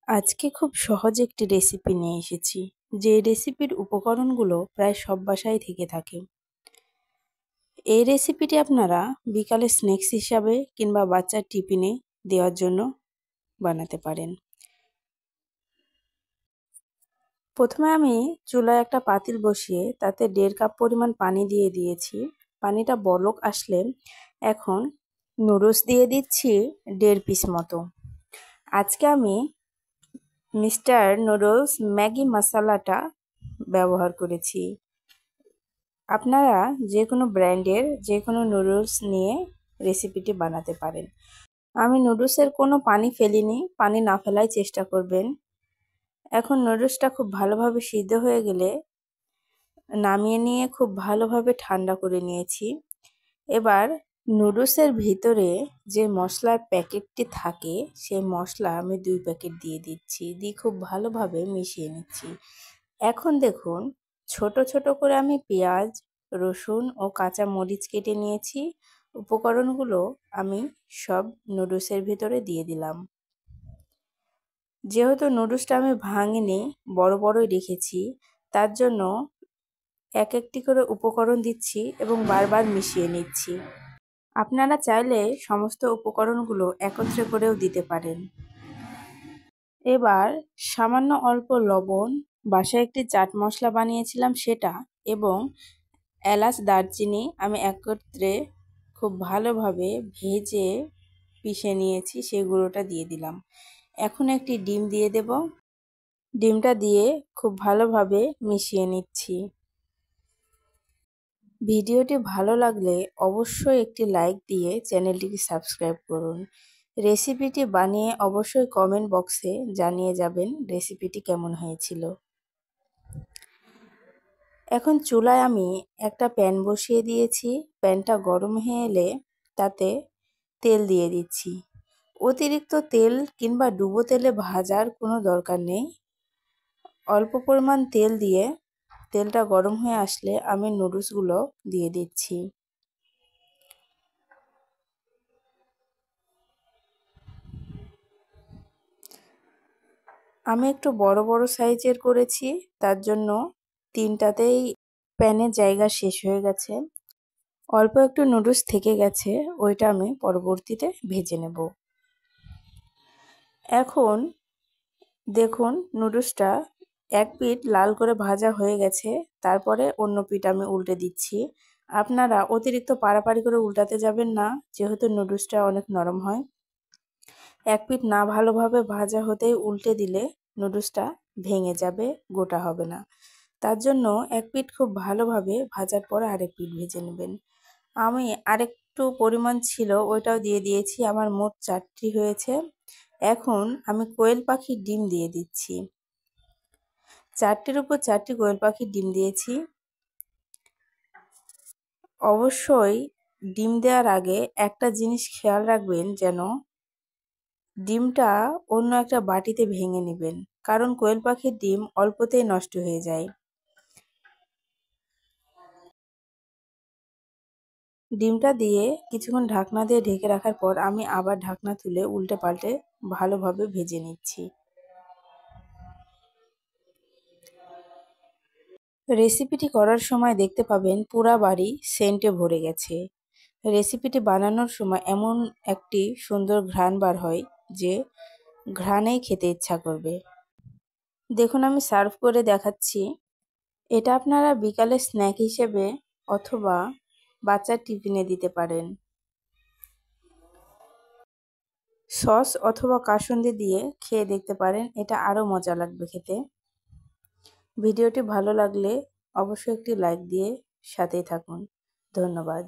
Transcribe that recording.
আজকে খুব সহজ একটি রেসিপি নিয়ে এসেছি, যে রেসিপির উপকরণগুলো প্রায় সব বাসায় থেকে থাকে। এই রেসিপিটি আপনারা বিকালে স্ন্যাক্স হিসাবে কিংবা বাচ্চার টিফিনে দেওয়ার জন্য বানাতে পারেন। প্রথমে আমি চুলায় একটা পাতিল বসিয়ে তাতে 1.5 কাপ পরিমাণ পানি দিয়ে দিয়েছি। পানিটা বলক আসলে এখন নুডলস দিয়ে দিচ্ছি 1.5 পিস মতো। আজকে আমি মিস্টার নুডলস ম্যাগি মশলাটা ব্যবহার করেছি। আপনারা যে কোনো ব্র্যান্ডের যে কোনো নুডলস নিয়ে রেসিপিটি বানাতে পারেন। আমি নুডলসের কোনো পানি ফেলিনি, পানি না ফেলার চেষ্টা করবেন। এখন নুডলসটা খুব ভালোভাবে সিদ্ধ হয়ে গেলে নামিয়ে নিয়ে খুব ভালোভাবে ঠান্ডা করে নিয়েছি। এবার নুডলসের ভিতরে যে মশলার প্যাকেটটি থাকে সেই মশলা আমি 2 প্যাকেট দিয়ে দিচ্ছি, দিয়ে খুব ভালোভাবে মিশিয়ে নিচ্ছি। এখন দেখুন ছোট ছোট করে আমি পেঁয়াজ, রসুন ও কাঁচা মরিচ কেটে নিয়েছি। উপকরণগুলো আমি সব নুডলসের ভিতরে দিয়ে দিলাম। যেহেতু নুডলসটা আমি ভাঙিনি, বড় বড়ই রেখেছি, তার জন্য এক একটি করে উপকরণ দিচ্ছি এবং বারবার মিশিয়ে নিচ্ছি। আপনারা চাইলে সমস্ত উপকরণগুলো একত্রে করেও দিতে পারেন। এবার সামান্য অল্প লবণ, বাসায় একটি চাট মশলা বানিয়েছিলাম সেটা, এবং এলাচ দারচিনি আমি একত্রে খুব ভালোভাবে ভেজে পিষে নিয়েছি, সেই গুঁড়োটা দিয়ে দিলাম। এখন একটি ডিম দিয়ে দেব। ডিমটা দিয়ে খুব ভালোভাবে মিশিয়ে নিচ্ছি। ভিডিওটি ভালো লাগলে অবশ্যই একটি লাইক দিয়ে চ্যানেলটিকে সাবস্ক্রাইব করুন। রেসিপিটি বানিয়ে অবশ্যই কমেন্ট বক্সে জানিয়ে যাবেন রেসিপিটি কেমন হয়েছিল। এখন চুলায় আমি একটা প্যান বসিয়ে দিয়েছি। প্যানটা গরম হয়ে এলে তাতে তেল দিয়ে দিচ্ছি। অতিরিক্ত তেল কিংবা ডুবো তেলে ভাজার কোনো দরকার নেই। অল্প পরিমাণ তেল দিয়ে তেলটা গরম হয়ে আসলে আমি নুডলসগুলো দিয়ে দিচ্ছি। আমি একটু বড় বড় সাইজের করেছি, তার জন্য 3টাতেই প্যানের জায়গা শেষ হয়ে গেছে। অল্প একটু নুডলস থেকে গেছে, ওইটা আমি পরবর্তীতে ভেজে নেব। এখন দেখুন নুডলসটা এক পিঠ লাল করে ভাজা হয়ে গেছে, তারপরে অন্য পিঠ আমি উল্টে দিচ্ছি। আপনারা অতিরিক্ত পাড়াপাড়ি করে উল্টাতে যাবেন না, যেহেতু নুডলসটা অনেক নরম হয়। এক পিঠ না ভালোভাবে ভাজা হতেই উল্টে দিলে নুডলসটা ভেঙে যাবে, গোটা হবে না। তার জন্য এক পিঠ খুব ভালোভাবে ভাজার পর আরেক পিঠ ভেজে নেবেন। আমি আরেকটু পরিমাণ ছিল, ওইটাও দিয়ে দিয়েছি। আমার মোট 4টি হয়েছে। এখন আমি কোয়েল পাখির ডিম দিয়ে দিচ্ছি। 4টির উপর 4টি কোয়েল পাখির ডিম দিয়েছি। অবশ্যই ডিম দেওয়ার আগে একটা জিনিস খেয়াল রাখবেন, যেন ডিমটা অন্য একটা বাটিতে ভেঙে নেবেন, কারণ কোয়েল পাখির ডিম অল্পতেই নষ্ট হয়ে যায়। ডিমটা দিয়ে কিছুক্ষণ ঢাকনা দিয়ে ঢেকে রাখার পর আমি আবার ঢাকনা তুলে উল্টে পাল্টে ভালোভাবে ভেজে নিচ্ছি। রেসিপিটি করার সময় দেখতে পাবেন পুরা বাড়ি সেন্টে ভরে গেছে। রেসিপিটি বানানোর সময় এমন একটি সুন্দর ঘ্রাণ বার হয় যে ঘ্রাণেই খেতে ইচ্ছা করবে। দেখুন আমি সার্ভ করে দেখাচ্ছি। এটা আপনারা বিকালে স্ন্যাক হিসেবে অথবা বাচ্চার টিফিনে দিতে পারেন। সস অথবা কাসুন্দি দিয়ে খেয়ে দেখতে পারেন, এটা আরও মজা লাগবে খেতে। ভিডিওটি ভালো লাগলে অবশ্যই একটি লাইক দিয়ে সাথেই থাকুন। ধন্যবাদ।